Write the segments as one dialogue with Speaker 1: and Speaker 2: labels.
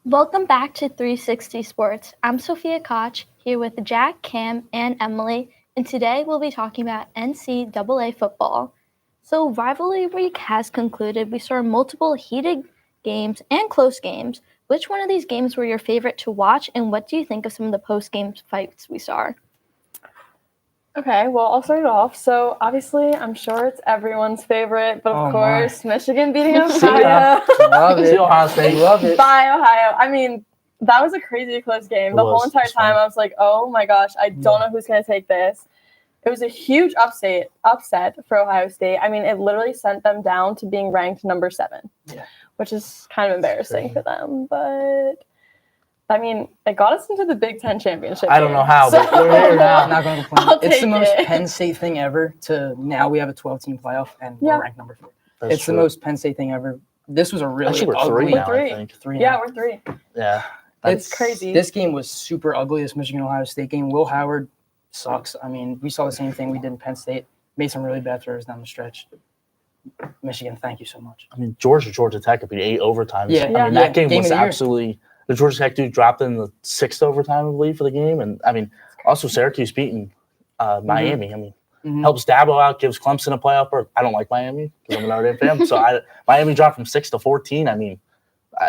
Speaker 1: Welcome back to 360 Sports. I'm Sophia Koch here with Jack, Cam, and Emily, and today we'll be talking about NCAA football. So, rivalry week has concluded. We saw multiple heated games and close games. Which one of these games were your favorite to watch, and what do you think of some of the post-game fights we saw?
Speaker 2: Okay, well, I'll start it off. So, obviously, I'm sure it's everyone's favorite, but of course, Michigan beating Ohio.
Speaker 3: Love it. Ohio State. Love it.
Speaker 2: By Ohio. I mean, that was a crazy close game. The whole entire time, I was like, oh my gosh, I don't know who's going to take this. It was a huge upset for Ohio State. I mean, it literally sent them down to being ranked number 7, which is kind of embarrassing for them, but... I mean, it got us into the Big Ten championship.
Speaker 3: I don't know how, but we're here now.
Speaker 4: I'm not going to complain. It's the most Penn State thing ever to now we have a 12-team playoff and we're ranked number 4. It's the most Penn State thing ever. This was a really ugly.
Speaker 2: We're 3. Yeah, we're 3.
Speaker 3: Yeah.
Speaker 2: It's crazy.
Speaker 4: This game was super ugly, this Michigan-Ohio State game. Will Howard sucks. I mean, we saw the same thing we did in Penn State. Made some really bad throws down the stretch. Michigan, thank you so much.
Speaker 3: I mean, Georgia Tech could be 8 overtimes.
Speaker 4: Yeah.
Speaker 3: I mean, that game was absolutely – the Georgia Tech dude dropped in the 6th overtime, I believe, for the game. And, I mean, also Syracuse beating Miami. I mean, helps Dabo out, gives Clemson a playoff berth. I don't like Miami because I'm a Notre Dame fan. So, Miami dropped from 6 to 14. I mean,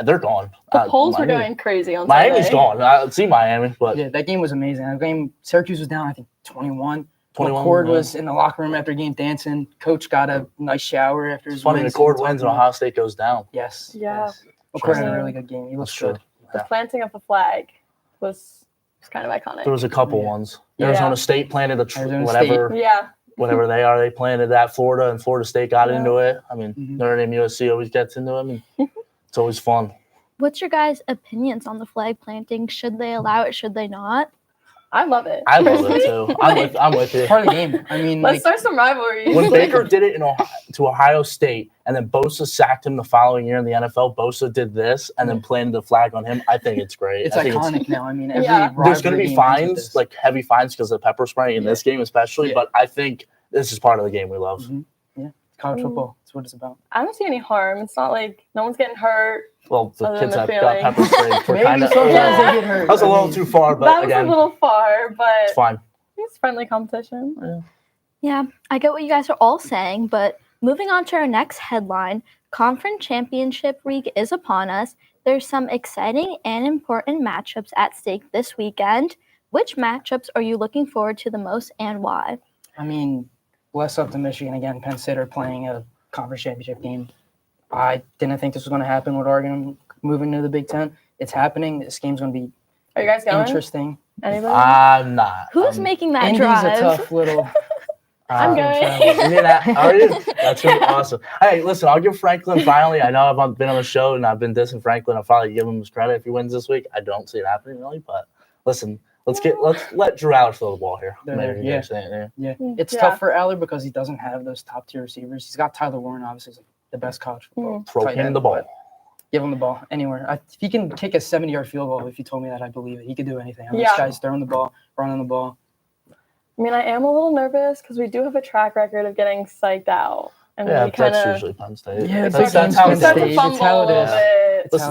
Speaker 3: they're gone.
Speaker 2: The polls were going crazy on
Speaker 3: Miami's
Speaker 2: Sunday.
Speaker 3: gone. I see Miami. But
Speaker 4: yeah, that game was amazing. That game, Syracuse was down, I think, 21. McCord was in the locker room after game dancing. Coach got a nice shower after his
Speaker 3: win. It's funny, McCord wins and Ohio State goes down.
Speaker 4: Yes.
Speaker 2: Yeah.
Speaker 4: Yes. McCord had a really good game. He looked good.
Speaker 2: The planting of the flag was kind of iconic.
Speaker 3: There was a couple ones. Arizona State planted whatever they are. They planted that. Florida and Florida State got into it. I mean, Notre Dame USC always gets into it. I mean, it's always fun.
Speaker 1: What's your guys' opinions on the flag planting? Should they allow it? Should they not?
Speaker 2: I love it.
Speaker 3: I love it too. I'm with you.
Speaker 4: Part of the game. I mean,
Speaker 2: let's start some rivalries.
Speaker 3: When Baker did it to Ohio State, and then Bosa sacked him the following year in the NFL, Bosa did this and then planted the flag on him. I think it's great.
Speaker 4: It's iconic now. I mean,
Speaker 3: there's going to be fines, like heavy fines, because of pepper spray in this game, especially. But I think this is part of the game we love.
Speaker 4: Yeah, college football. That's what it's about.
Speaker 2: I don't see any harm. It's not like no one's getting hurt.
Speaker 3: Well, the kids have got pepper sprayed for kind of.
Speaker 4: Sometimes they get hurt.
Speaker 3: That was a little too far, but
Speaker 2: that was a little far, but
Speaker 3: it's fine.
Speaker 2: It's friendly competition.
Speaker 1: Yeah, I get what you guys are all saying, but moving on to our next headline, Conference Championship Week is upon us. There's some exciting and important matchups at stake this weekend. Which matchups are you looking forward to the most and why?
Speaker 4: I mean, bless up to Michigan again. Penn State are playing a conference championship game. I didn't think this was going to happen with Oregon moving to the Big Ten. It's happening. This game's going to be
Speaker 2: Are you guys going?
Speaker 4: Interesting.
Speaker 2: Anybody?
Speaker 3: I'm not.
Speaker 1: Who's making that
Speaker 4: Indy's
Speaker 1: drive?
Speaker 4: a tough little...
Speaker 2: I'm going.
Speaker 3: Are you? That's really awesome. Hey, listen, I'll give Franklin finally. I know I've been on the show and I've been dissing Franklin. I'll probably give him his credit if he wins this week. I don't see it happening really, but listen, let's let Drew Aller throw the ball here.
Speaker 4: It's tough for Aller because he doesn't have those top tier receivers. He's got Tyler Warren, obviously the best college football.
Speaker 3: Throw him the ball.
Speaker 4: Give him the ball anywhere. If he can kick a 70-yard field goal, if you told me that, I believe it. He could do anything. This guy's throwing the ball, running the ball.
Speaker 2: I mean, I am a little nervous because we do have a track record of getting psyched out. And
Speaker 3: that's usually Penn State.
Speaker 4: Yeah,
Speaker 3: that's how
Speaker 4: it is.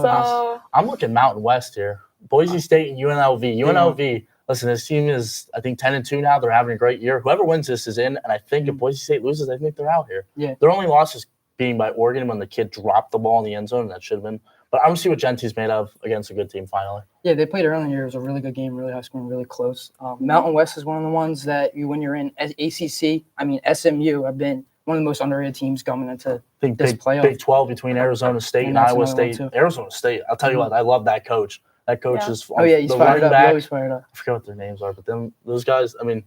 Speaker 3: I'm looking Mountain West here. Boise State and UNLV. UNLV, listen, this team is, I think, 10-2 now. They're having a great year. Whoever wins this is in, and I think if Boise State loses, I think they're out here.
Speaker 4: Yeah.
Speaker 3: Their only loss is being by Oregon when the kid dropped the ball in the end zone, and that should have been. But I'm going to see what Genty's made of against a good team finally.
Speaker 4: Yeah, they played earlier in the year. It was a really good game, really high scoring, really close. Mountain West is one of the ones that when you're in ACC, I mean, SMU have been one of the most underrated teams coming into this playoff.
Speaker 3: Big 12 between Arizona State and Iowa State. Arizona State, I'll tell you what, I love that coach. That coach is
Speaker 4: he's fired up. He's always fired up.
Speaker 3: I forget what their names are, but those guys, I mean,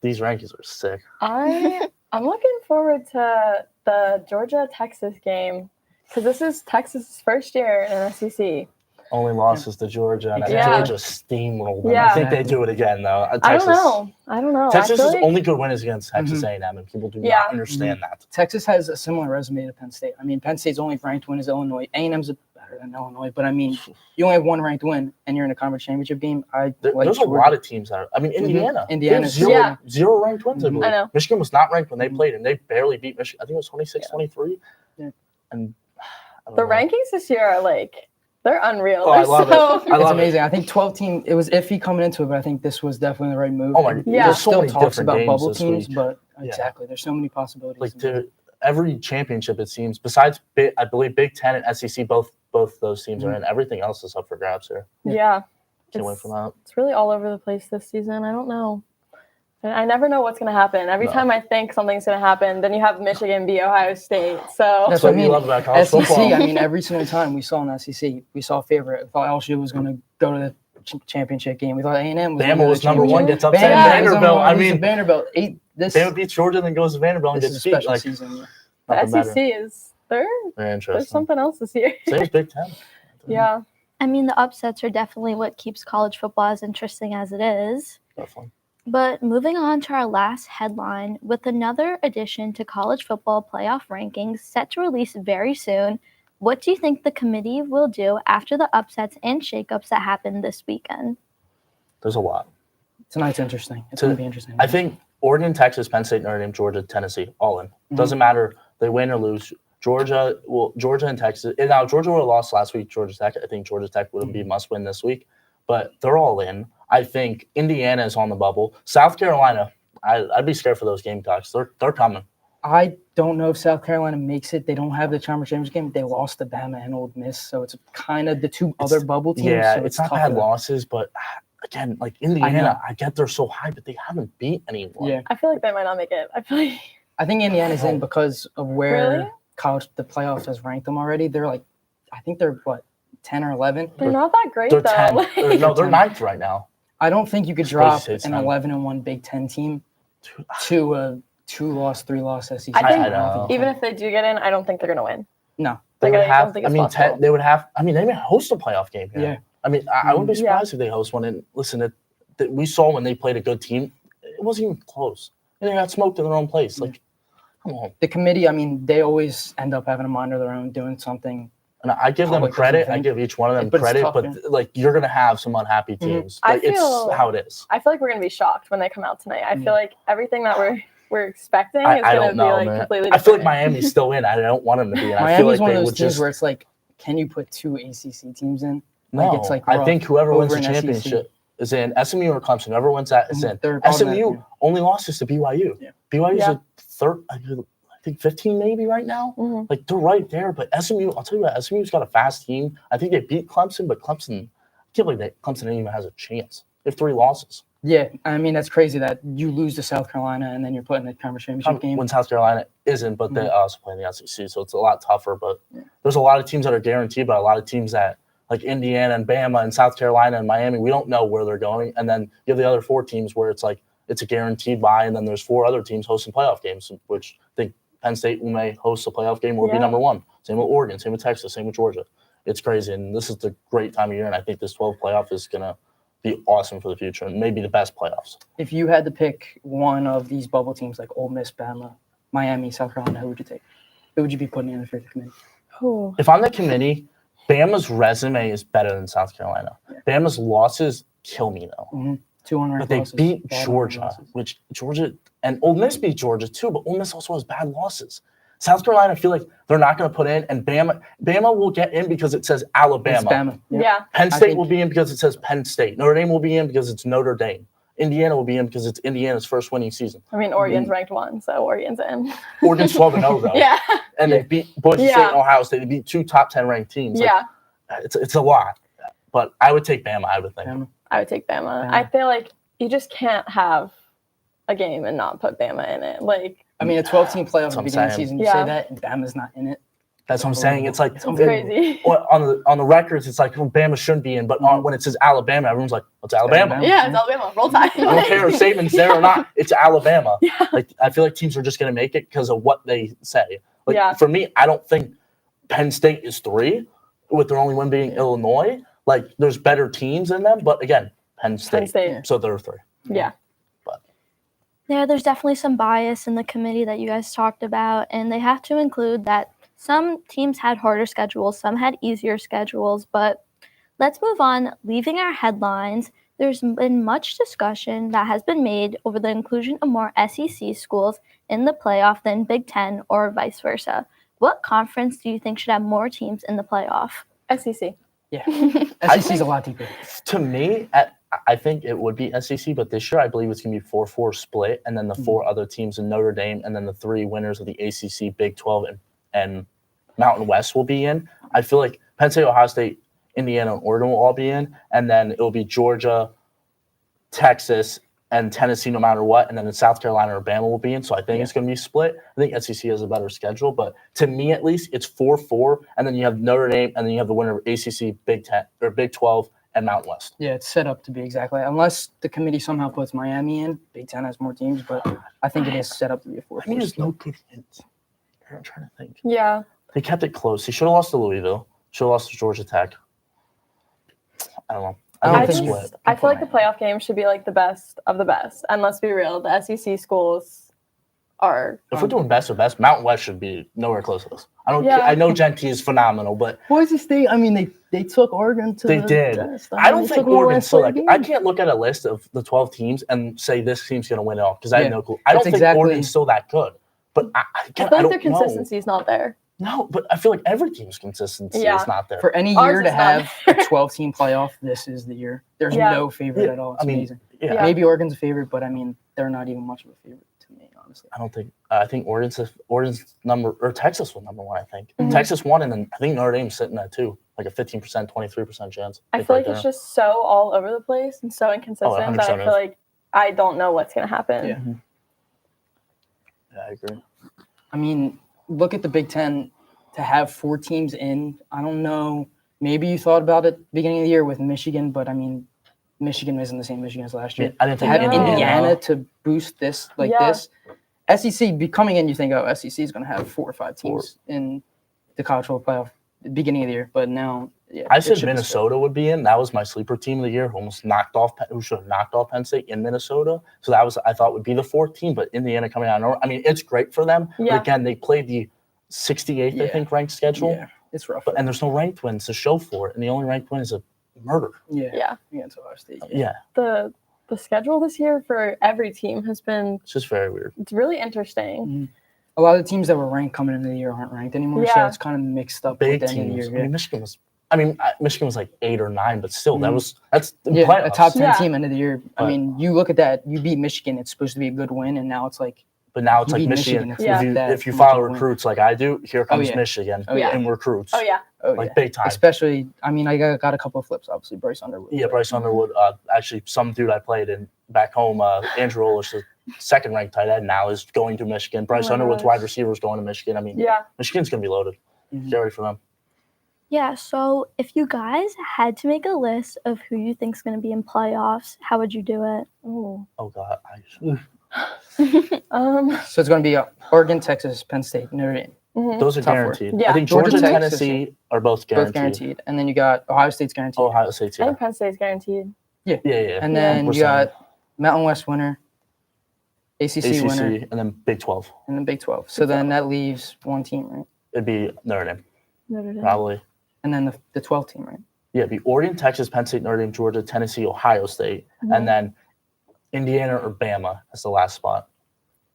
Speaker 3: these rankings are sick.
Speaker 2: I'm looking forward to the Georgia-Texas game because this is Texas' first year in an SEC.
Speaker 3: Only losses to Georgia, and Georgia steamrolled them. I think they do it again, though.
Speaker 2: Texas, I don't know.
Speaker 3: Texas' only good win is against Texas A&M, and people do not understand that.
Speaker 4: Texas has a similar resume to Penn State. I mean, Penn State's only ranked win is Illinois. A&M's better than Illinois, but I mean, you only have one ranked win, and you're in a conference championship game.
Speaker 3: There's a lot of teams that are. I mean, Indiana's zero ranked wins, I believe.
Speaker 2: I know.
Speaker 3: Michigan was not ranked when they played, and they barely beat Michigan. I think it was 26-23.
Speaker 4: Yeah.
Speaker 3: And
Speaker 2: the rankings this year are They're unreal.
Speaker 3: Oh, I love it.
Speaker 4: It's amazing. I think 12-team, it was iffy coming into it, but I think this was definitely the right move.
Speaker 3: Oh my,
Speaker 2: Yeah.
Speaker 3: there's so
Speaker 4: Still
Speaker 3: many
Speaker 4: talks
Speaker 3: different
Speaker 4: about
Speaker 3: games
Speaker 4: bubble
Speaker 3: this
Speaker 4: teams,
Speaker 3: week.
Speaker 4: but
Speaker 3: Yeah.
Speaker 4: exactly, there's so many possibilities.
Speaker 3: Like every championship, it seems, besides I believe Big Ten and SEC, both those teams are in. Everything else is up for grabs here.
Speaker 2: Yeah.
Speaker 3: Can't wait for that.
Speaker 2: It's really all over the place this season. I don't know. I never know what's going to happen. Every time I think something's going to happen, then you have Michigan beat Ohio State. So
Speaker 4: That's
Speaker 3: what you love about college
Speaker 4: SEC,
Speaker 3: football.
Speaker 4: I mean, every single time we saw an SEC, we saw a favorite. We thought LSU was going to go to the championship game. We thought A&M was
Speaker 3: Bama was number one, gets upset
Speaker 4: Vanderbilt.
Speaker 3: I mean,
Speaker 4: Vanderbilt.
Speaker 3: Bama beats Georgia, then goes to Vanderbilt and
Speaker 4: This
Speaker 3: gets
Speaker 4: is a
Speaker 3: beat.
Speaker 4: special
Speaker 3: Like,
Speaker 4: season.
Speaker 2: the SEC is
Speaker 3: very
Speaker 2: there's
Speaker 3: interesting.
Speaker 2: something else this year.
Speaker 3: Same as Big Ten.
Speaker 2: Yeah.
Speaker 1: I mean, the upsets are definitely what keeps college football as interesting as it is.
Speaker 3: Definitely.
Speaker 1: But moving on to our last headline, with another addition to college football playoff rankings set to release very soon, what do you think the committee will do after the upsets and shakeups that happened this weekend?
Speaker 3: There's a lot.
Speaker 4: Tonight's interesting. It's going to be interesting.
Speaker 3: I think Oregon, Texas, Penn State, Notre Dame, Georgia, Tennessee, all in. Doesn't matter. They win or lose. Georgia and Texas. And now Georgia would have lost last week. Georgia Tech. I think Georgia Tech would be must win this week. But they're all in. I think Indiana is on the bubble. South Carolina, I'd be scared for those Gamecocks. They're coming.
Speaker 4: I don't know if South Carolina makes it. They don't have the Conference Championship game. They lost to Bama and Ole Miss, so it's kind of the two other bubble teams.
Speaker 3: Yeah,
Speaker 4: so
Speaker 3: it's not
Speaker 4: tough
Speaker 3: bad
Speaker 4: for them.
Speaker 3: losses, but again, like Indiana, I get they're so high, but they haven't beat anyone.
Speaker 4: Yeah,
Speaker 2: I feel like they might not make it.
Speaker 4: I think Indiana's in because of where
Speaker 2: Really?
Speaker 4: college the playoffs has ranked them already. They're like, I think they're what 10 or 11.
Speaker 2: They're not that great
Speaker 3: They're
Speaker 2: though.
Speaker 3: 10. They're 9th right now.
Speaker 4: I don't think you could
Speaker 3: It's
Speaker 4: drop
Speaker 3: crazy to say
Speaker 4: an
Speaker 3: it's
Speaker 4: 11-1 Big Ten team to a 2-loss, 3-loss SEC.
Speaker 2: I think
Speaker 3: I know.
Speaker 2: even if they do get in, I don't think they're gonna win.
Speaker 4: No,
Speaker 3: They
Speaker 2: Like,
Speaker 3: would
Speaker 2: I don't
Speaker 3: have.
Speaker 2: think
Speaker 3: I
Speaker 2: it's
Speaker 3: mean,
Speaker 2: possible.
Speaker 3: they would have. I mean, they may host a playoff game here.
Speaker 4: Yeah.
Speaker 3: I mean, I wouldn't be
Speaker 2: Yeah.
Speaker 3: surprised if they host one. And listen, we saw when they played a good team, it wasn't even close. They got smoked in their own place. Like, come on.
Speaker 4: the committee. I mean, they always end up having a mind of their own, doing something.
Speaker 3: And I give them
Speaker 4: Public
Speaker 3: credit.
Speaker 4: doesn't
Speaker 3: I
Speaker 4: think.
Speaker 3: give each one of them
Speaker 4: But it's
Speaker 3: credit.
Speaker 4: tough,
Speaker 3: But
Speaker 4: yeah.
Speaker 3: like, you're gonna have some unhappy teams.
Speaker 2: I
Speaker 3: Like, it's
Speaker 2: feel-
Speaker 3: how it is.
Speaker 2: I feel like we're gonna be shocked when they come out tonight. I feel like everything that we're expecting is
Speaker 3: I
Speaker 2: gonna
Speaker 3: don't
Speaker 2: be
Speaker 3: know,
Speaker 2: like
Speaker 3: man.
Speaker 2: completely
Speaker 3: I feel like
Speaker 2: different.
Speaker 3: Miami's still in. I don't want them to be in. I feel
Speaker 4: Miami's
Speaker 3: like
Speaker 4: one
Speaker 3: they
Speaker 4: of those
Speaker 3: would
Speaker 4: teams
Speaker 3: just.
Speaker 4: where it's like, can you put 2 ACC teams in?
Speaker 3: No,
Speaker 4: it's like
Speaker 3: I
Speaker 4: rough
Speaker 3: think whoever wins
Speaker 4: over
Speaker 3: the
Speaker 4: an SEC.
Speaker 3: championship is in. SMU or Clemson, whoever wins that is in.
Speaker 4: They're on
Speaker 3: SMU
Speaker 4: that,
Speaker 3: only losses to BYU.
Speaker 4: Yeah.
Speaker 3: BYU's
Speaker 2: Yeah.
Speaker 3: a third, I think 15 maybe right now.
Speaker 2: Mhm.
Speaker 3: Like they're right there. But SMU, I'll tell you what, SMU's got a fast team. I think they beat Clemson, but Clemson, I can't believe that Clemson even has a chance. They have 3 losses.
Speaker 4: Yeah, I mean that's crazy that you lose to South Carolina and then you're put in the Conference Championship game.
Speaker 3: When South Carolina isn't, but they also play in the SEC, so it's a lot tougher. But there's a lot of teams that are guaranteed, but a lot of teams that like Indiana and Bama and South Carolina and Miami, we don't know where they're going. And then you have the other 4 teams where it's like it's a guaranteed bye, and then there's 4 other teams hosting playoff games, which I think Penn State may host a playoff game or be number 1. Same with Oregon, same with Texas, same with Georgia. It's crazy, and this is the great time of year, and I think this 12 playoff is gonna be awesome for the future and maybe the best playoffs.
Speaker 4: If you had to pick one of these bubble teams like Ole Miss, Bama, Miami, South Carolina, who would you take? Who would you be putting in for the committee?
Speaker 2: Ooh.
Speaker 3: If I'm the committee, Bama's resume is better than South Carolina. Bama's losses kill me though.
Speaker 4: 2 unranked
Speaker 3: But they
Speaker 4: losses,
Speaker 3: beat
Speaker 4: bad
Speaker 3: Georgia,
Speaker 4: losses.
Speaker 3: which Georgia and Ole Miss beat Georgia too, but Ole Miss also has bad losses. South Carolina, I feel like they're not going to put in, and Bama will get in because it says
Speaker 4: It's
Speaker 3: Alabama.
Speaker 4: Bama.
Speaker 2: Yeah.
Speaker 3: Penn
Speaker 4: I
Speaker 3: State
Speaker 4: think-
Speaker 3: will be in because it says Penn State. Notre Dame will be in because it's Notre Dame. Indiana will be in because it's Indiana's first winning season.
Speaker 2: I mean, Oregon's ranked 1, so Oregon's in.
Speaker 3: Oregon's 12-0 though.
Speaker 2: Yeah.
Speaker 3: And they beat Boise State
Speaker 2: Yeah.
Speaker 3: and Ohio State. They beat 2 top 10 ranked teams. Like,
Speaker 2: Yeah.
Speaker 3: it's a lot. But I would take Bama, I would think.
Speaker 4: Bama.
Speaker 2: I would take Bama.
Speaker 4: Bama.
Speaker 2: I feel like you just can't have a game and not put Bama in it. Like,
Speaker 4: I mean, a 12-team playoff
Speaker 3: That's
Speaker 4: at
Speaker 3: what
Speaker 4: the beginning of the
Speaker 3: I'm
Speaker 4: season, you
Speaker 2: saying.
Speaker 4: say
Speaker 2: Yeah.
Speaker 4: that, and Bama's not in it.
Speaker 3: That's what I'm saying. It's like
Speaker 2: it's crazy.
Speaker 3: on the records, it's like Bama shouldn't be in, but when it says Alabama, everyone's like, "What's Alabama?"
Speaker 4: Alabama.
Speaker 2: Yeah, it's Alabama. Roll Tide.
Speaker 3: I don't care if Saban's there or not. It's Alabama. Like I feel like teams are just going to make it because of what they say. Like
Speaker 2: Yeah.
Speaker 3: for me, I don't think Penn State is 3, with their only win being Illinois. Like there's better teams in them, but again, Penn State.
Speaker 2: State.
Speaker 3: So they're 3.
Speaker 2: Yeah.
Speaker 1: Yeah, there's definitely some bias in the committee that you guys talked about, and they have to include that some teams had harder schedules, some had easier schedules, but let's move on. Leaving our headlines, there's been much discussion that has been made over the inclusion of more SEC schools in the playoff than Big Ten or vice versa. What conference do you think should have more teams in the playoff?
Speaker 2: SEC.
Speaker 4: Yeah,
Speaker 3: I
Speaker 4: SEC's a lot deeper.
Speaker 3: To me, I think it would be SEC, but this year I believe it's going to be 4-4 split, and then the 4 other teams in Notre Dame, and then the 3 winners of the ACC, Big 12, and Mountain West will be in. I feel like Penn State, Ohio State, Indiana, and Oregon will all be in, and then it will be Georgia, Texas, and Tennessee no matter what, and then in South Carolina or Bama will be in. So I think it's going to be split. I think SEC has a better schedule, but to me at least, it's 4-4, and then you have Notre Dame, and then you have the winner of ACC, Big 10 or Big 12, and Mountain West.
Speaker 4: Yeah, it's set up to be exactly, unless the committee somehow puts Miami in. Big Ten has more teams, but I think it is set up to be a 4-4.
Speaker 3: I mean, there's no good hints. I'm trying to think.
Speaker 2: Yeah.
Speaker 3: They kept it close. He should have lost to Louisville. Should have lost to Georgia Tech. I don't know.
Speaker 2: I
Speaker 3: think
Speaker 2: feel
Speaker 3: it's split.
Speaker 2: like the playoff game should be like the best of the best. And let's be real, the SEC schools are.
Speaker 3: If we're doing best of best, Mountain West should be nowhere close to this.
Speaker 2: Yeah.
Speaker 3: I know Genty is phenomenal, but
Speaker 4: Boise State, I mean, they took Oregon to
Speaker 3: they
Speaker 4: the
Speaker 3: did.
Speaker 4: test.
Speaker 3: I don't think Oregon's so
Speaker 4: like.
Speaker 3: I can't look at a list of the 12 teams and say this team's going to win it all because I have no clue. I don't think Oregon's still that good. But I
Speaker 2: feel like their
Speaker 3: don't
Speaker 2: consistency is not there.
Speaker 3: No, but I feel like every team's consistency is not there.
Speaker 4: For any
Speaker 2: Ours
Speaker 4: year to
Speaker 2: is not
Speaker 4: have a 12-team playoff, this is the year. There's no favorite at all. It's amazing.
Speaker 3: Yeah.
Speaker 4: Maybe Oregon's a favorite, but I mean, they're not even much of a favorite to me, honestly.
Speaker 3: I don't think. I think Oregon's number or Texas was number 1. I think Texas won, and then I think Notre Dame's sitting at 2, like a 15%, 23% chance.
Speaker 2: I feel like it's just so all over the place and so inconsistent that I feel like I don't know what's going to happen.
Speaker 4: Yeah.
Speaker 3: Yeah, I agree.
Speaker 4: I mean, look at the Big Ten to have 4 teams in. I don't know. Maybe you thought about it beginning of the year with Michigan, but I mean, Michigan isn't the same Michigan as last year.
Speaker 3: I didn't
Speaker 4: To
Speaker 3: think
Speaker 4: have Indiana to boost this this. SEC coming in, you think, SEC is going to have 4 or 5 teams in the college football playoff at the beginning of the year, but now,
Speaker 3: I said Minnesota would be in. That was my sleeper team of the year. Who should have knocked off Penn State in Minnesota. So that was I thought would be the 4th team, but Indiana coming out. I mean, it's great for them.
Speaker 2: Yeah.
Speaker 3: But again, they played the 68th, I think, ranked schedule.
Speaker 4: Yeah, it's rough.
Speaker 3: And there's no ranked wins to show for it, and the only ranked win is a murder.
Speaker 2: Yeah.
Speaker 4: Against Ohio State.
Speaker 3: Yeah.
Speaker 2: The schedule this year for every team has been
Speaker 3: It's just very weird.
Speaker 2: it's really interesting.
Speaker 4: Mm-hmm. A lot of the teams that were ranked coming into the year aren't ranked anymore, so it's kind of mixed up
Speaker 3: Big
Speaker 4: with the end of the
Speaker 3: teams.
Speaker 4: year.
Speaker 3: I mean, Michigan was like 8 or 9, but still, that's the
Speaker 4: a
Speaker 3: playoffs.
Speaker 4: top 10
Speaker 2: Yeah.
Speaker 4: team end of the year. I mean, you look at that, you beat Michigan, it's supposed to be a good win, and now it's like
Speaker 3: But now it's
Speaker 4: you
Speaker 3: like
Speaker 4: beat
Speaker 3: Michigan.
Speaker 4: Michigan,
Speaker 3: If you
Speaker 4: much
Speaker 3: follow
Speaker 4: of a win.
Speaker 3: recruits like I do, here comes
Speaker 4: yeah.
Speaker 3: Michigan
Speaker 2: yeah.
Speaker 3: and recruits.
Speaker 2: Oh yeah.
Speaker 3: Like big time.
Speaker 4: Especially, I mean, I got a couple of flips, obviously, Bryce Underwood.
Speaker 3: Yeah, Bryce Underwood. Actually, some dude I played in back home, Andrew Olish, the 2nd ranked tight end now, is going to Michigan. Bryce Underwood's wide receiver is going to Michigan. I mean, Michigan's going to be loaded.
Speaker 4: Mm-hmm.
Speaker 3: Get ready for them.
Speaker 1: Yeah, so if you guys had to make a list of who you think is going to be in playoffs, how would you do it?
Speaker 2: Ooh.
Speaker 3: Oh, God.
Speaker 4: So it's going to be Oregon, Texas, Penn State, Notre Dame.
Speaker 3: Those are
Speaker 4: Top 4.
Speaker 3: guaranteed.
Speaker 2: Yeah.
Speaker 3: I think
Speaker 4: Georgia,
Speaker 3: Georgia and
Speaker 4: Texas,
Speaker 3: Tennessee are both
Speaker 4: Both
Speaker 3: guaranteed.
Speaker 4: guaranteed. And then you got Ohio State's guaranteed.
Speaker 3: Ohio State's,
Speaker 2: I
Speaker 3: yeah.
Speaker 2: think Penn State's guaranteed.
Speaker 3: Yeah.
Speaker 4: And then
Speaker 3: We're
Speaker 4: you got Mountain West winner, ACC winner,
Speaker 3: and then Big 12.
Speaker 4: and then Big 12. So then that leaves 1 team, right?
Speaker 3: It'd be Notre Dame,
Speaker 2: Notre Dame.
Speaker 3: probably.
Speaker 4: And then the 12 team, right?
Speaker 3: Yeah, it'd be Oregon, Texas, Penn State, Notre Dame, Georgia, Tennessee, Ohio State, and then Indiana or Bama as the last spot.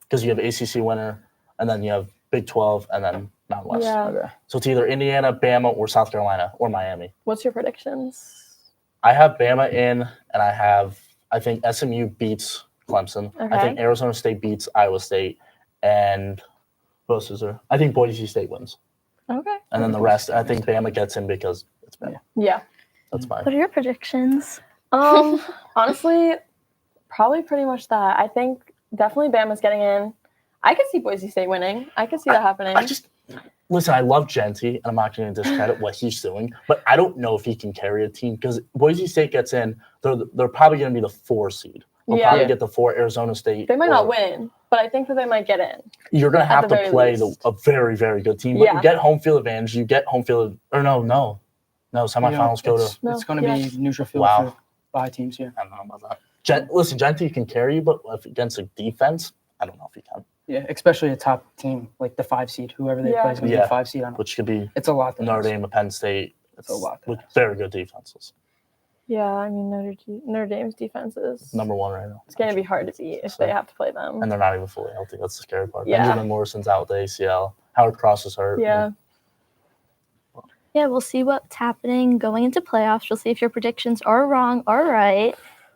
Speaker 3: Because you have ACC winner, and then you have Big 12, and then Mountain West.
Speaker 2: Yeah.
Speaker 4: Okay.
Speaker 3: So it's either Indiana, Bama, or South Carolina, or Miami.
Speaker 2: What's your predictions?
Speaker 3: I have Bama in, and I think SMU beats Clemson. I
Speaker 2: Okay.
Speaker 3: think Arizona State beats Iowa State, and who else is there? I think Boise State wins.
Speaker 2: Okay.
Speaker 3: And then the rest, I think Bama gets in because it's Bama.
Speaker 2: Yeah.
Speaker 3: That's fine.
Speaker 1: What are your predictions?
Speaker 2: Honestly, probably pretty much that. I think definitely Bama's getting in. I could see Boise State winning. I could see that happening.
Speaker 3: Listen, I love Genty, and I'm not going to discredit what he's doing, but I don't know if he can carry a team because Boise State gets in, they're probably going to be the 4 seed. They'll probably get the 4 Arizona State.
Speaker 2: They might not win, but I think that they might get in.
Speaker 3: You're going to have to play
Speaker 2: least.
Speaker 3: a very, very good team. But you get home field advantage. You get home field, or no. Semifinals go to.
Speaker 4: It's going to be neutral field for 5 teams here.
Speaker 3: I don't know about that. Listen, Genty can carry you, but against a defense, I don't know if he can.
Speaker 4: Yeah, especially a top team like the 5 seed, whoever they play is going to be a 5 seed.
Speaker 3: Which could be
Speaker 4: it's a lot.
Speaker 3: Notre Dame, Penn State.
Speaker 4: It's a lot.
Speaker 3: With very good defenses.
Speaker 2: Yeah, I mean Notre Dame's defense is
Speaker 3: number 1 right now.
Speaker 2: It's going to be hard to beat if they have to play them.
Speaker 3: And they're not even fully healthy. That's the scary part.
Speaker 2: Yeah.
Speaker 3: Benjamin Morrison's out with the ACL. Howard Cross is hurt.
Speaker 2: Yeah.
Speaker 1: Yeah, we'll see what's happening going into playoffs. We'll see if your predictions are wrong or right.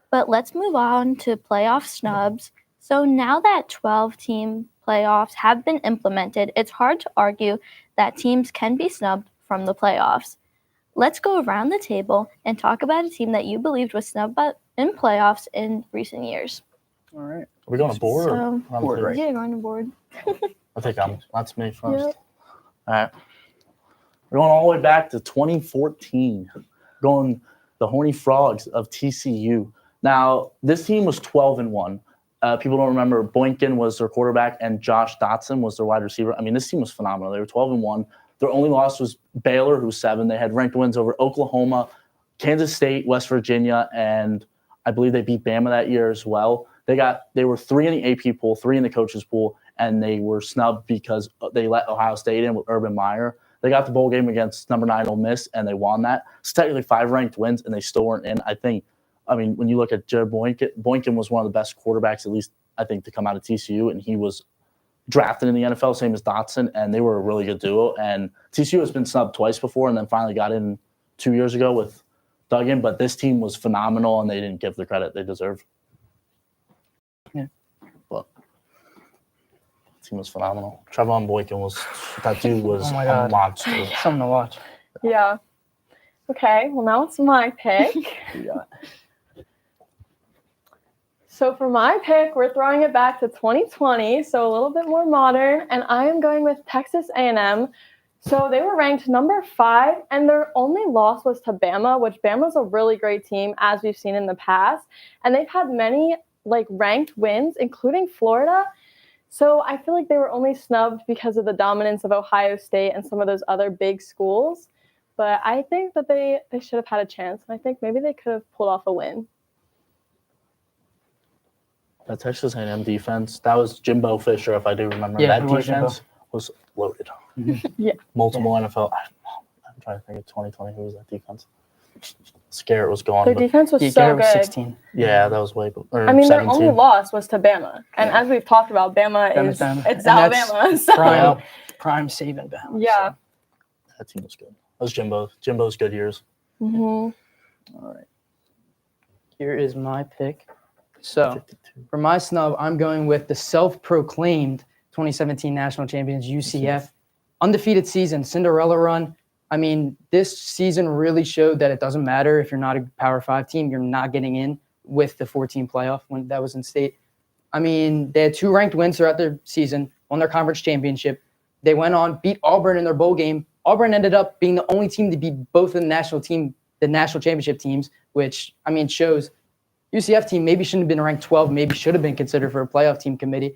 Speaker 1: But let's move on to playoff snubs. So now that 12-team playoffs have been implemented, it's hard to argue that teams can be snubbed from the playoffs. Let's go around the table and talk about a team that you believed was snubbed in playoffs in recent years.
Speaker 4: All right.
Speaker 3: Are we going to board or
Speaker 4: board, right?
Speaker 1: Yeah, going to board.
Speaker 3: I think that's me first.
Speaker 1: Yep.
Speaker 3: All right. We're going all the way back to 2014. Going the Horny Frogs of TCU. Now, this team was 12-1. People don't remember Boynton was their quarterback and Josh Dotson was their wide receiver. I mean, this team was phenomenal. They were 12-1. Their only loss was Baylor, who was 7. They had ranked wins over Oklahoma, Kansas State, West Virginia, and I believe they beat Bama that year as well. They were 3 in the AP pool, 3 in the coaches pool, and they were snubbed because they let Ohio State in with Urban Meyer. They got the bowl game against number 9 Ole Miss, and they won that. It's technically 5 ranked wins, and they still weren't in. I mean, when you look at Jared Boynton was one of the best quarterbacks, at least I think, to come out of TCU, and he was drafted in the NFL, same as Dotson, and they were a really good duo. And TCU has been snubbed twice before and then finally got in 2 years ago with Duggan, but this team was phenomenal, and they didn't give the credit they deserve.
Speaker 4: Yeah.
Speaker 3: But the team was phenomenal. Trevon Boykin that dude was
Speaker 4: Oh my
Speaker 3: a
Speaker 4: God.
Speaker 3: monster.
Speaker 4: Something to watch.
Speaker 2: Yeah. Okay, well, now it's my pick.
Speaker 3: Yeah.
Speaker 2: So for my pick, we're throwing it back to 2020, so a little bit more modern, and I am going with Texas A&M. So they were ranked number 5, and their only loss was to Bama, which Bama's a really great team, as we've seen in the past. And they've had many ranked wins, including Florida. So I feel like they were only snubbed because of the dominance of Ohio State and some of those other big schools. But I think that they should have had a chance, and I think maybe they could have pulled off a win.
Speaker 3: That Texas A&M defense, that was Jimbo Fisher, if I do remember.
Speaker 4: Yeah,
Speaker 3: that
Speaker 4: it was
Speaker 3: defense was loaded.
Speaker 2: Yeah.
Speaker 3: Multiple NFL. I'm trying to think of 2020. Who was that defense? Scarrett was gone.
Speaker 2: Their
Speaker 3: but
Speaker 2: defense was
Speaker 4: Yeah,
Speaker 2: so
Speaker 4: Garrett was
Speaker 2: good.
Speaker 4: 16.
Speaker 3: yeah, that was way. Or
Speaker 2: I mean,
Speaker 3: 17.
Speaker 2: their only loss was to Bama. And as we've talked about, Bama is
Speaker 4: Bama.
Speaker 2: it's
Speaker 4: And that's
Speaker 2: Alabama. So.
Speaker 4: Prime saving Bama.
Speaker 2: Yeah.
Speaker 3: That team was good. That was Jimbo's good years.
Speaker 2: Mm-hmm.
Speaker 4: All right. Here is my pick. So
Speaker 3: 52.
Speaker 4: for my snub, I'm going with the self-proclaimed 2017 national champions, UCF. Undefeated season, Cinderella run. I mean, this season really showed that it doesn't matter if you're not a Power 5 team, you're not getting in with the 14 playoff when that was in state. I mean, they had 2 ranked wins throughout their season, won their conference championship. They went on, beat Auburn in their bowl game. Auburn ended up being the only team to beat both of the national championship teams, which, I mean, shows UCF team maybe shouldn't have been ranked 12, maybe should have been considered for a playoff team committee.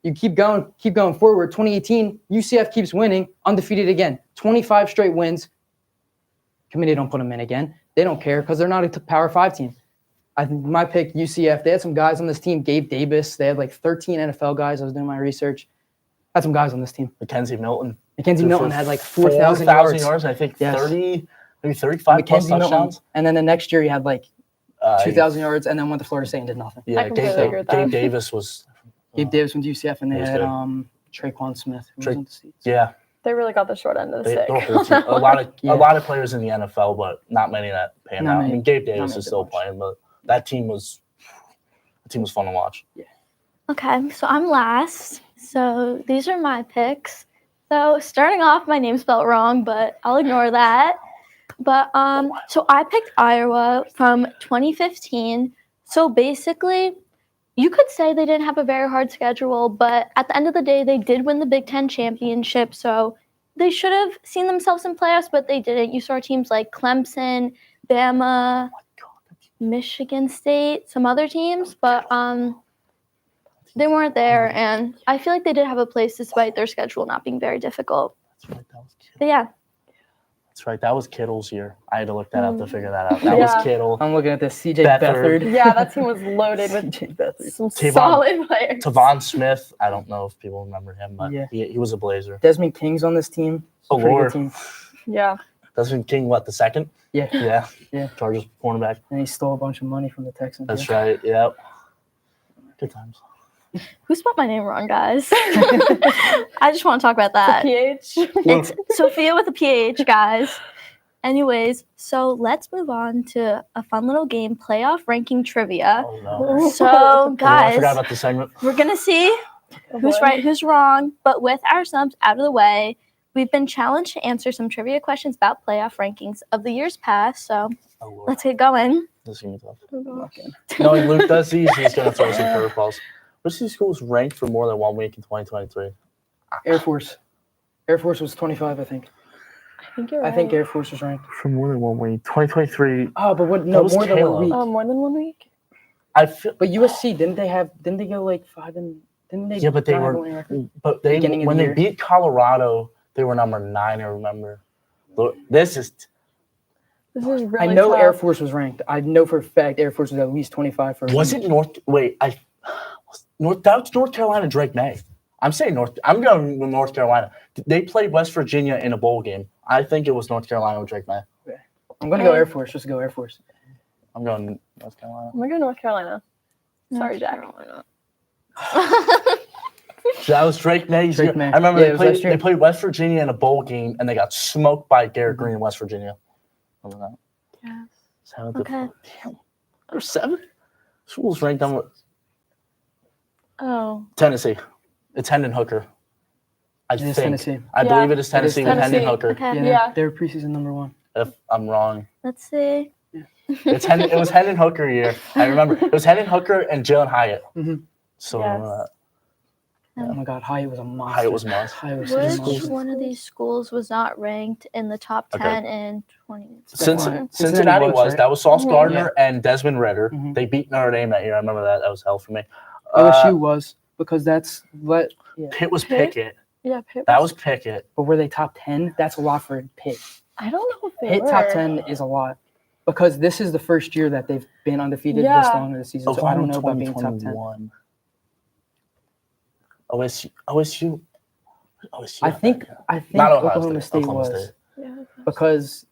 Speaker 4: You keep going forward. 2018, UCF keeps winning, undefeated again. 25 straight wins. Committee don't put them in again. They don't care because they're not a Power 5 team. I think my pick, UCF. They had some guys on this team. Gabe Davis. They had 13 NFL guys. I was doing my research. Had some guys on this team.
Speaker 3: Mackenzie Milton.
Speaker 4: Mackenzie Milton had 4,000 yards.
Speaker 3: I think
Speaker 4: Yes.
Speaker 3: 30, maybe 35 plus touchdowns.
Speaker 4: Milton. And then the next year he had 2,000 yards and then went to Florida State and did nothing.
Speaker 3: Yeah,
Speaker 2: I completely agree with that.
Speaker 3: Gabe Davis was.
Speaker 4: Gabe Davis went to UCF and they
Speaker 3: He was
Speaker 4: had
Speaker 3: good.
Speaker 4: Traquan Smith. Who was on the Seats.
Speaker 3: Yeah,
Speaker 2: They really got the short end of the stick.
Speaker 3: their whole team.
Speaker 4: Yeah.
Speaker 3: A lot of players in the NFL, but not many that pan
Speaker 4: Not
Speaker 3: out.
Speaker 4: many.
Speaker 3: I mean, Gabe
Speaker 4: Not
Speaker 3: Davis
Speaker 4: many
Speaker 3: is still
Speaker 4: did much.
Speaker 3: playing, but that team was fun to watch.
Speaker 1: Okay, so I'm last. So these are my picks. So starting off, my name's spelled wrong, but I'll ignore that. But so I picked Iowa from 2015. So basically, you could say they didn't have a very hard schedule, but at the end of the day, they did win the Big Ten championship. So they should have seen themselves in playoffs, but they didn't. You saw teams like Clemson, Bama, Michigan State, some other teams, but they weren't there. And I feel like they did have a place despite their schedule not being very difficult.
Speaker 3: That's right. That was Kittle.
Speaker 1: But yeah,
Speaker 3: That's right. That was Kittle's year. I had to look that up to figure that out. That
Speaker 2: Yeah.
Speaker 3: was Kittle.
Speaker 4: I'm looking at this. CJ
Speaker 3: Beathard.
Speaker 4: Beathard.
Speaker 2: Yeah, that team was loaded with
Speaker 4: CJ Beathard.
Speaker 2: some
Speaker 3: Tavon-
Speaker 2: solid players.
Speaker 3: Tavon Smith. I don't know if people remember him, but
Speaker 4: Yeah.
Speaker 3: he was a Blazer.
Speaker 4: Desmond King's on this team.
Speaker 3: Oh,
Speaker 4: Pretty good
Speaker 3: Lord.
Speaker 4: team.
Speaker 2: Yeah.
Speaker 3: Desmond King, what, the second?
Speaker 4: Yeah.
Speaker 3: Yeah.
Speaker 4: Yeah.
Speaker 3: Chargers cornerback.
Speaker 4: And he stole a bunch of money from the Texans.
Speaker 3: That's
Speaker 4: yeah.
Speaker 3: right. Yep. Good times.
Speaker 1: Who spelled my name wrong, guys? I just want to talk about that.
Speaker 2: PH.
Speaker 1: It's Sophia with a PH, guys. Anyways, so let's move on to a fun little game, playoff ranking trivia.
Speaker 3: Oh no!
Speaker 1: So,
Speaker 3: I
Speaker 1: guys,
Speaker 3: forgot about the segment.
Speaker 1: we're gonna see who's right, who's wrong. But with our subs out of the way, we've been challenged to answer some trivia questions about playoff rankings of the years past. So
Speaker 3: Oh Lord,
Speaker 1: let's get going.
Speaker 3: this is gonna be tough.
Speaker 2: Okay.
Speaker 3: Knowing Luke does these, he's gonna throw some curveballs. Which of these schools ranked for more than 1 week in 2023?
Speaker 4: Air Force. Air Force was 25, I think.
Speaker 2: I think you're right.
Speaker 4: I think Air Force was ranked.
Speaker 3: For more than 1 week, 2023.
Speaker 4: Oh, but what?
Speaker 3: That
Speaker 4: No,
Speaker 3: was
Speaker 4: more than 1
Speaker 3: Caleb.
Speaker 4: week.
Speaker 2: more than 1 week.
Speaker 3: I feel,
Speaker 4: But USC didn't they go like 5 and didn't they?
Speaker 3: Yeah, but they
Speaker 4: not have a
Speaker 3: were-
Speaker 4: winning record?
Speaker 3: but they
Speaker 4: Beginning of
Speaker 3: when
Speaker 4: the
Speaker 3: they
Speaker 4: year.
Speaker 3: beat Colorado, they were number 9. I remember. Look, this is
Speaker 2: This is really
Speaker 4: I know
Speaker 2: tough.
Speaker 4: Air Force was ranked. I know for a fact Air Force was at least 25 for.
Speaker 3: was it North? Wait, that's North Carolina. Drake May. I'm saying North. I'm going with North Carolina. They played West Virginia in a bowl game. I think it was North Carolina with Drake May.
Speaker 4: I'm gonna go Air Force. Just go Air Force.
Speaker 3: I'm going North Carolina.
Speaker 2: I'm gonna go North Carolina. Sorry,
Speaker 1: North
Speaker 2: Jack.
Speaker 1: Carolina.
Speaker 3: So that was Drake May's
Speaker 4: Drake
Speaker 3: year.
Speaker 4: May.
Speaker 3: I remember
Speaker 4: Yeah, it was last year.
Speaker 3: they played West Virginia in a bowl game and they got smoked by Garrett Green in West Virginia. Remember that?
Speaker 1: Yeah.
Speaker 3: 7th.
Speaker 1: Okay.
Speaker 3: Damn. There's 7 schools ranked on
Speaker 2: Oh.
Speaker 3: Tennessee. It's Hendon Hooker. I
Speaker 4: It is
Speaker 3: think.
Speaker 4: Tennessee.
Speaker 3: I
Speaker 2: Yeah,
Speaker 3: believe it is Tennessee with Hendon
Speaker 2: Tennessee.
Speaker 3: Hooker.
Speaker 1: Okay.
Speaker 4: Yeah,
Speaker 2: Yeah.
Speaker 4: they're preseason number 1.
Speaker 3: If I'm wrong.
Speaker 1: Let's see.
Speaker 3: It was Hendon Hooker year. I remember. It was Hendon Hooker and Jalen Hyatt.
Speaker 4: Mhm.
Speaker 3: So
Speaker 2: Yes.
Speaker 3: remember that.
Speaker 4: Oh my God, Hyatt was a monster.
Speaker 3: Hyatt was a monster.
Speaker 4: Hyatt was such a
Speaker 1: Which
Speaker 4: monster.
Speaker 1: one of these schools was not ranked in the top
Speaker 3: Okay.
Speaker 1: 10 in 20?
Speaker 3: Cincinnati was.
Speaker 4: right?
Speaker 3: That was Sauce
Speaker 2: Mhm.
Speaker 3: Gardner and Desmond Ritter.
Speaker 4: Mhm.
Speaker 3: They beat Notre Dame that year. I remember that. That was hell for me.
Speaker 4: OSU was because that's what. Yeah.
Speaker 3: Pitt was
Speaker 2: Pitt?
Speaker 3: Pickett.
Speaker 2: Yeah, Pitt.
Speaker 3: That was Pickett.
Speaker 4: But were they top 10? That's a lot for Pitt.
Speaker 2: I don't know if they
Speaker 4: Pitt
Speaker 2: were.
Speaker 4: top 10 is a lot because this is the first year that they've been undefeated this
Speaker 2: Yeah.
Speaker 4: long in the season. So I don't know about being top 10.
Speaker 3: 2021. OSU.
Speaker 4: I think
Speaker 3: Not Ohio
Speaker 4: Oklahoma State
Speaker 3: Oklahoma
Speaker 4: was
Speaker 3: State.
Speaker 2: Yeah.
Speaker 4: because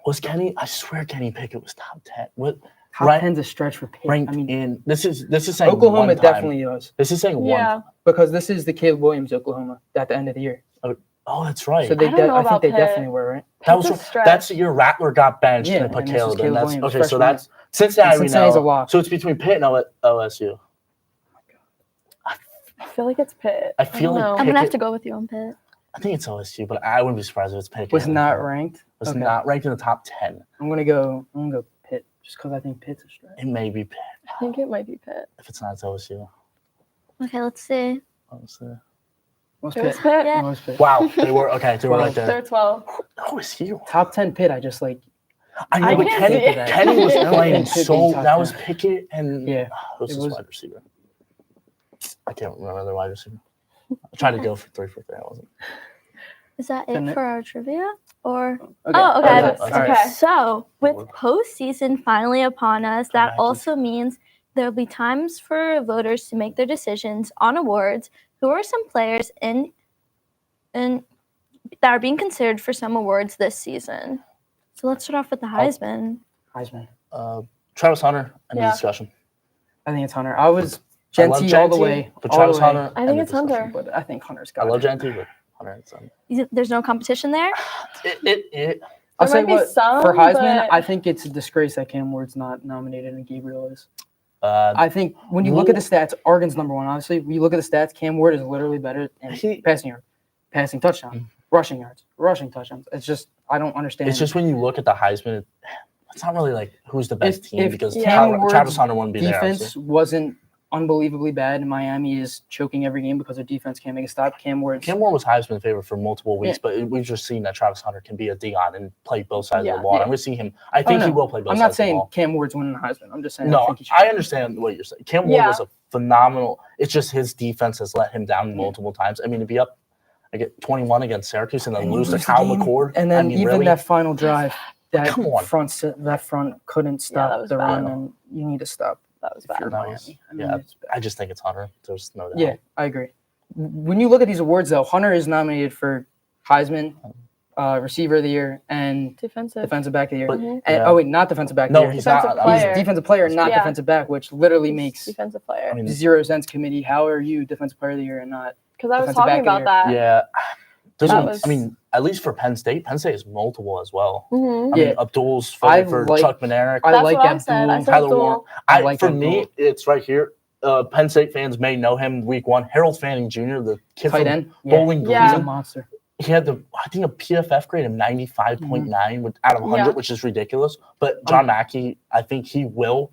Speaker 3: Was Kenny? I swear Kenny Pickett was top 10. What
Speaker 4: top
Speaker 3: Right.
Speaker 4: 10's a stretch for Pitt.
Speaker 3: ranked
Speaker 4: I mean,
Speaker 3: in? This is saying
Speaker 4: Oklahoma
Speaker 3: one time.
Speaker 4: definitely was
Speaker 3: This is saying one.
Speaker 2: Yeah.
Speaker 4: because this is the Caleb Williams Oklahoma at the end of the year.
Speaker 3: Oh, that's right.
Speaker 4: So they
Speaker 2: I don't know
Speaker 4: I think
Speaker 2: about
Speaker 4: they
Speaker 2: Pitt.
Speaker 4: definitely were, right?
Speaker 3: that was
Speaker 2: Pitt's a stretch.
Speaker 3: that's the year Rattler got benched
Speaker 4: Yeah,
Speaker 3: and they put
Speaker 4: and this was
Speaker 3: Caleb in.
Speaker 4: Caleb
Speaker 3: That's
Speaker 4: Williams,
Speaker 3: okay. So
Speaker 4: freshman.
Speaker 3: that's Cincinnati. We
Speaker 4: Cincinnati's
Speaker 3: know.
Speaker 4: a lock.
Speaker 3: So it's between Pitt and OSU.
Speaker 2: I feel like it's Pitt.
Speaker 3: I feel
Speaker 2: don't
Speaker 3: like
Speaker 2: know.
Speaker 1: I'm gonna have
Speaker 3: Pickett-
Speaker 1: to go with you on Pitt.
Speaker 3: I think it's OSU, but I wouldn't be surprised if it's Pickett.
Speaker 4: Was not ranked.
Speaker 3: Was
Speaker 4: Okay.
Speaker 3: not ranked in the top 10.
Speaker 4: I'm gonna go Pitt just because I think Pitt's a stretch.
Speaker 3: It may be Pitt.
Speaker 2: I think it might be Pitt.
Speaker 3: If it's not, it's OSU.
Speaker 1: Okay, let's see.
Speaker 3: Honestly.
Speaker 4: What's
Speaker 2: It was
Speaker 4: Pitt?
Speaker 2: Pitt.
Speaker 1: Yeah.
Speaker 4: What's Pitt?
Speaker 3: Wow, they were okay. They were
Speaker 4: Well,
Speaker 3: right there.
Speaker 2: They're 12.
Speaker 3: OSU.
Speaker 4: Top 10 Pit. I just like.
Speaker 3: I know,
Speaker 2: I
Speaker 3: but
Speaker 2: can't
Speaker 3: Kenny,
Speaker 2: see it.
Speaker 3: Kenny was
Speaker 4: I don't
Speaker 3: playing
Speaker 4: think Pitt
Speaker 3: so.
Speaker 4: being top
Speaker 3: That was
Speaker 4: 10.
Speaker 3: Pickett and
Speaker 4: Yeah,
Speaker 3: who's
Speaker 4: it
Speaker 3: his
Speaker 4: was-
Speaker 3: wide receiver? I can't remember their wide receiver. I tried to go for 3 for 3. I wasn't.
Speaker 1: Is that
Speaker 4: Isn't
Speaker 1: it
Speaker 4: it?
Speaker 1: for our trivia? Or
Speaker 4: Okay.
Speaker 1: Oh, okay.
Speaker 2: Yes.
Speaker 3: All
Speaker 4: right.
Speaker 2: Okay.
Speaker 1: so with postseason finally upon us, that
Speaker 3: Imagine.
Speaker 1: also means there'll be times for voters to make their decisions on awards. Who are some players in that are being considered for some awards this season? So let's start off with the Heisman.
Speaker 4: Heisman.
Speaker 3: Travis Hunter, end
Speaker 2: Yeah.
Speaker 3: of discussion.
Speaker 4: I think it's Hunter. I was
Speaker 3: I love
Speaker 4: Genty all the
Speaker 3: Genty,
Speaker 4: way.
Speaker 3: but
Speaker 4: all
Speaker 3: Travis
Speaker 4: the way,
Speaker 3: Hunter.
Speaker 2: I think
Speaker 3: end of
Speaker 2: it's Hunter.
Speaker 3: discussion.
Speaker 4: But I think Hunter's
Speaker 3: I
Speaker 4: got
Speaker 3: love
Speaker 4: it.
Speaker 3: Genty, but Hunter. It's,
Speaker 1: There's no competition there.
Speaker 4: I'll
Speaker 2: There
Speaker 4: say
Speaker 2: might be
Speaker 4: what
Speaker 2: some,
Speaker 4: for Heisman.
Speaker 2: but-
Speaker 4: I think it's a disgrace that Cam Ward's not nominated and Gabriel is.
Speaker 3: uh,
Speaker 4: I think when you look at the stats, Oregon's number 1. Obviously, when you look at the stats, Cam Ward is literally better in
Speaker 3: He-
Speaker 4: passing yards, passing touchdowns, rushing yards, rushing touchdowns. It's just I don't understand.
Speaker 3: it's just when you look at the Heisman, it's not really like who's the best team
Speaker 4: If
Speaker 3: because
Speaker 2: Cam
Speaker 3: Travis
Speaker 4: Ward's
Speaker 3: Hunter wouldn't be there.
Speaker 4: defense
Speaker 3: obviously.
Speaker 4: wasn't unbelievably bad, and Miami is choking every game because their defense can't make a stop. Cam Ward's
Speaker 3: Cam Ward was Heisman favorite for multiple weeks,
Speaker 4: Yeah.
Speaker 3: but we've just seen that Travis Hunter can be a Dion and play both sides
Speaker 2: Yeah.
Speaker 3: of the ball.
Speaker 4: Yeah.
Speaker 3: I'm going to see him. I think
Speaker 4: no.
Speaker 3: he will play both
Speaker 4: I'm
Speaker 3: sides
Speaker 4: not
Speaker 3: of the
Speaker 4: saying
Speaker 3: ball.
Speaker 4: Cam Ward's winning the Heisman. I'm just saying I
Speaker 3: No,
Speaker 4: think he should.
Speaker 3: I understand what you're saying. Cam Ward
Speaker 2: Yeah.
Speaker 3: was a phenomenal. It's just his defense has let him down multiple times. I mean, to be up, I get 21 against Syracuse and then
Speaker 4: And you
Speaker 3: lose to
Speaker 4: lose the
Speaker 3: Kyle
Speaker 4: game,
Speaker 3: McCord.
Speaker 4: And then
Speaker 3: I mean,
Speaker 4: even
Speaker 3: really?
Speaker 4: that final drive, that
Speaker 3: Come on.
Speaker 4: that front couldn't stop
Speaker 2: that was
Speaker 4: the
Speaker 2: bad.
Speaker 4: run, and you need to stop
Speaker 2: That was
Speaker 4: if you're
Speaker 2: bad.
Speaker 3: That was-
Speaker 4: Miami. I mean,
Speaker 3: yeah.
Speaker 4: it's bad.
Speaker 3: I just think it's Hunter. There's no doubt.
Speaker 4: Yeah, I agree. When you look at these awards, though, Hunter is nominated for Heisman, receiver of the year and
Speaker 2: Defensive.
Speaker 4: defensive back of the year.
Speaker 3: But-
Speaker 2: Mhm.
Speaker 4: And,
Speaker 3: Yeah.
Speaker 4: oh wait, not defensive back of
Speaker 3: No,
Speaker 4: the year.
Speaker 3: he's
Speaker 2: Defensive
Speaker 3: not.
Speaker 2: player.
Speaker 4: He's defensive player, not
Speaker 2: Yeah.
Speaker 4: defensive back, which literally
Speaker 2: He's
Speaker 4: makes
Speaker 2: defensive player.
Speaker 3: I mean,
Speaker 4: 0 cents committee. How are you defensive player of the year and not?
Speaker 2: Because I was
Speaker 4: defensive back
Speaker 2: talking
Speaker 4: of the
Speaker 2: about that.
Speaker 3: yeah. There's
Speaker 2: That
Speaker 3: a-
Speaker 2: was-
Speaker 3: I mean, at least for Penn State is multiple as well.
Speaker 2: Mhm.
Speaker 3: I
Speaker 4: Yeah.
Speaker 3: mean, Abdul's
Speaker 4: I
Speaker 3: voting for
Speaker 4: like-
Speaker 3: Chuck Manerick.
Speaker 4: I
Speaker 2: That's
Speaker 4: like
Speaker 2: what I said. I
Speaker 4: Abdul.
Speaker 2: said
Speaker 3: Tyler
Speaker 2: Abdul.
Speaker 3: Warren.
Speaker 4: I like
Speaker 3: For
Speaker 4: Abdul.
Speaker 3: me, it's right here. Penn State fans may know him week 1. Harold Fanning Jr., the kid
Speaker 4: Tight
Speaker 3: from
Speaker 4: end.
Speaker 3: Bowling Green.
Speaker 2: Yeah.
Speaker 4: He's a monster.
Speaker 3: He had I think a PFF grade of 95.9 out of 100,
Speaker 2: Yeah.
Speaker 3: which is ridiculous. But John Mackey, I think he will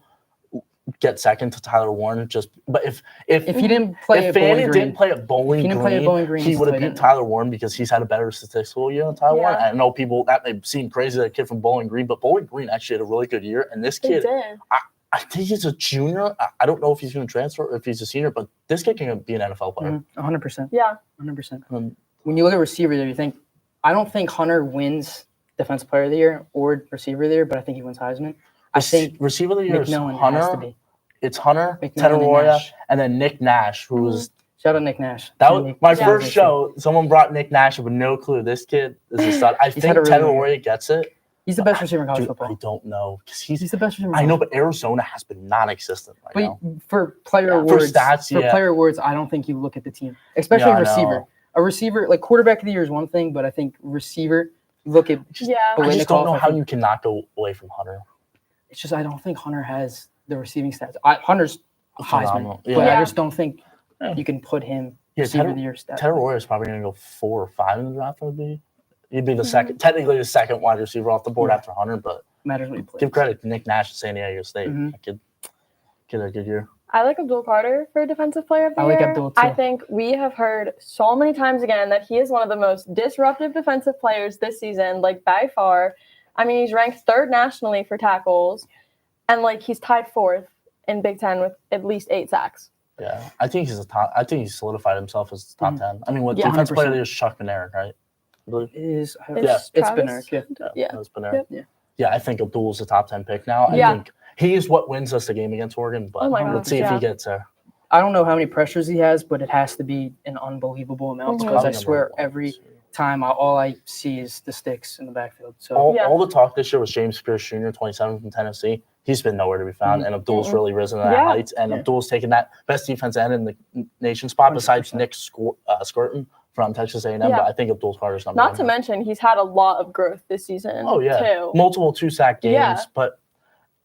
Speaker 3: get second to Tyler Warren. But if
Speaker 4: If he didn't play
Speaker 3: if
Speaker 4: at Bowling
Speaker 3: Fanning
Speaker 4: Green,
Speaker 3: didn't play at Bowling
Speaker 4: If he didn't play at Bowling Green,
Speaker 3: he
Speaker 4: he's
Speaker 3: would have
Speaker 4: tight
Speaker 3: beat
Speaker 4: end.
Speaker 3: Tyler Warren because he's had a better statistical year than Tyler
Speaker 2: Yeah.
Speaker 3: Warren. I know people that may seem crazy, that kid from Bowling Green, but Bowling Green actually had a really good year. And this
Speaker 2: They
Speaker 3: kid,
Speaker 2: did.
Speaker 3: I think he's a junior. I don't know if he's going to transfer or if he's a senior, but this kid can be an NFL player.
Speaker 4: 100%.
Speaker 2: Yeah.
Speaker 4: 100%.
Speaker 3: Um,
Speaker 4: When you look at receiver there, I don't think Hunter wins defensive player of the year or receiver of the year, but I think he wins Heisman. I think
Speaker 3: receiver of the year is
Speaker 4: McMillan has to
Speaker 3: Hunter.
Speaker 4: be.
Speaker 3: It's Hunter,
Speaker 4: McMillan and
Speaker 3: Teteroya,
Speaker 4: Nash.
Speaker 3: and then Nick Nash, who
Speaker 2: Mm-hmm.
Speaker 3: was
Speaker 4: Shout out Nick Nash.
Speaker 3: that was my
Speaker 2: Yeah.
Speaker 3: first show. Someone brought Nick Nash with no clue. This kid is a stud. I
Speaker 4: He's
Speaker 3: think
Speaker 4: had a really
Speaker 3: Teteroya gets it.
Speaker 4: He's the best receiver in college
Speaker 3: Dude, I
Speaker 4: football.
Speaker 3: don't know because
Speaker 4: He's the best receiver. In
Speaker 3: I
Speaker 4: college
Speaker 3: know, but Arizona has been non-existent right
Speaker 4: But
Speaker 3: now.
Speaker 4: for player
Speaker 3: Yeah. For
Speaker 4: awards,
Speaker 3: stats, yeah.
Speaker 4: player awards, I don't think you look at the team, especially
Speaker 3: Yeah, I
Speaker 4: a receiver.
Speaker 3: know.
Speaker 4: A receiver, like quarterback of the year, is one thing, but I think receiver, look at.
Speaker 2: Yeah.
Speaker 4: But
Speaker 3: I
Speaker 4: when
Speaker 3: just
Speaker 4: they
Speaker 3: don't know
Speaker 4: qualify
Speaker 3: how
Speaker 4: for-
Speaker 3: you cannot go away from Hunter.
Speaker 4: It's just I don't think Hunter has the receiving stats. Hunter's Heisman,
Speaker 3: Phenomenal.
Speaker 4: but
Speaker 3: Yeah.
Speaker 4: I just don't think
Speaker 3: Yeah.
Speaker 4: you can put him
Speaker 3: Yeah,
Speaker 4: receiver of the year stats.
Speaker 3: Teteroya is probably going to go 4 or 5 in the draft. He'd be the
Speaker 2: Mhm.
Speaker 3: second, technically the second wide receiver off the board
Speaker 4: Yeah.
Speaker 3: after Hunter, but
Speaker 4: Matters what you play.
Speaker 3: give credit to Nick Nash at San Diego State.
Speaker 4: Mhm.
Speaker 3: That kid had a good year.
Speaker 2: I like Abdul Carter for Defensive Player of the
Speaker 4: I
Speaker 2: Year.
Speaker 4: like Abdul,
Speaker 2: I
Speaker 4: too.
Speaker 2: think we have heard so many times again that he is one of the most disruptive defensive players this season, like by far. I mean, he's ranked 3rd nationally for tackles, and like he's tied 4th in Big Ten with at least 8 sacks.
Speaker 3: Yeah, I think he's a top. I think he's solidified himself as top 10. I mean, what
Speaker 2: Yeah.
Speaker 3: defense player of
Speaker 4: 100%.
Speaker 3: the year is Chuck Manerick, right? I believe.
Speaker 4: Is
Speaker 2: It's
Speaker 4: it's
Speaker 2: Travis.
Speaker 4: Benerick, yeah.
Speaker 2: Yeah.
Speaker 3: That's Manerick.
Speaker 2: Yep.
Speaker 4: Yeah.
Speaker 3: Yeah, I think Abdul's a top 10 pick now. I
Speaker 2: Yeah.
Speaker 3: think he is what wins us the game against Oregon, but
Speaker 2: Oh my
Speaker 3: let's
Speaker 2: gosh,
Speaker 3: see if
Speaker 2: yeah.
Speaker 3: he gets there.
Speaker 4: I don't know how many pressures he has, but it has to be an unbelievable amount
Speaker 2: Mhm.
Speaker 4: because I
Speaker 3: Probably
Speaker 4: swear
Speaker 3: number one.
Speaker 4: every time all I see is the sticks in the backfield. So
Speaker 3: All,
Speaker 2: Yeah.
Speaker 3: all the talk this year was James Pierce Jr., 27 from Tennessee. He's been nowhere to be found, and Abdul's
Speaker 2: Mhm.
Speaker 3: really risen to that
Speaker 2: Yeah.
Speaker 3: heights. And
Speaker 4: Yeah.
Speaker 3: Abdul's taken that best defense end in the nation spot besides
Speaker 4: 100%.
Speaker 3: Nick Skirton from Texas A&M.
Speaker 2: Yeah.
Speaker 3: But I think Abdul Carter's number
Speaker 2: Not
Speaker 3: one.
Speaker 2: to mention, he's had a lot of growth this season.
Speaker 3: Oh yeah,
Speaker 2: too.
Speaker 3: multiple 2-sack games.
Speaker 2: Yeah.
Speaker 3: But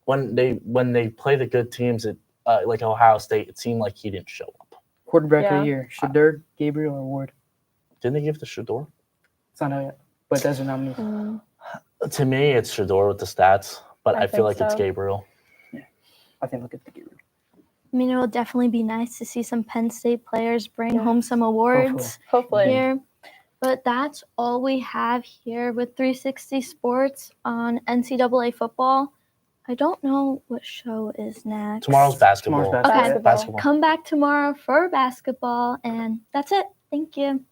Speaker 3: when they play the good teams, like Ohio State, it seemed like he didn't show up.
Speaker 4: quarterback of
Speaker 2: Yeah.
Speaker 4: the year, Shadur, Gabriel, or Ward.
Speaker 3: Didn't they give it to Shador?
Speaker 4: It's not out yet, but those are nominees.
Speaker 2: Mm,
Speaker 3: To me, it's Shador with the stats, but
Speaker 2: I
Speaker 3: I, feel
Speaker 2: think
Speaker 3: like it's
Speaker 2: so.
Speaker 3: Gabriel.
Speaker 4: I think look at the Gabriel.
Speaker 1: I mean, it will definitely be nice to see some Penn State players bring
Speaker 2: Yeah.
Speaker 1: home some awards
Speaker 2: Hopefully.
Speaker 1: here. But that's all we have here with 360 Sports on NCAA football. I don't know what show is next.
Speaker 3: Tomorrow's basketball.
Speaker 4: Tomorrow's basketball.
Speaker 1: Okay.
Speaker 3: Basketball.
Speaker 1: Come back tomorrow for basketball, and that's it. Thank you.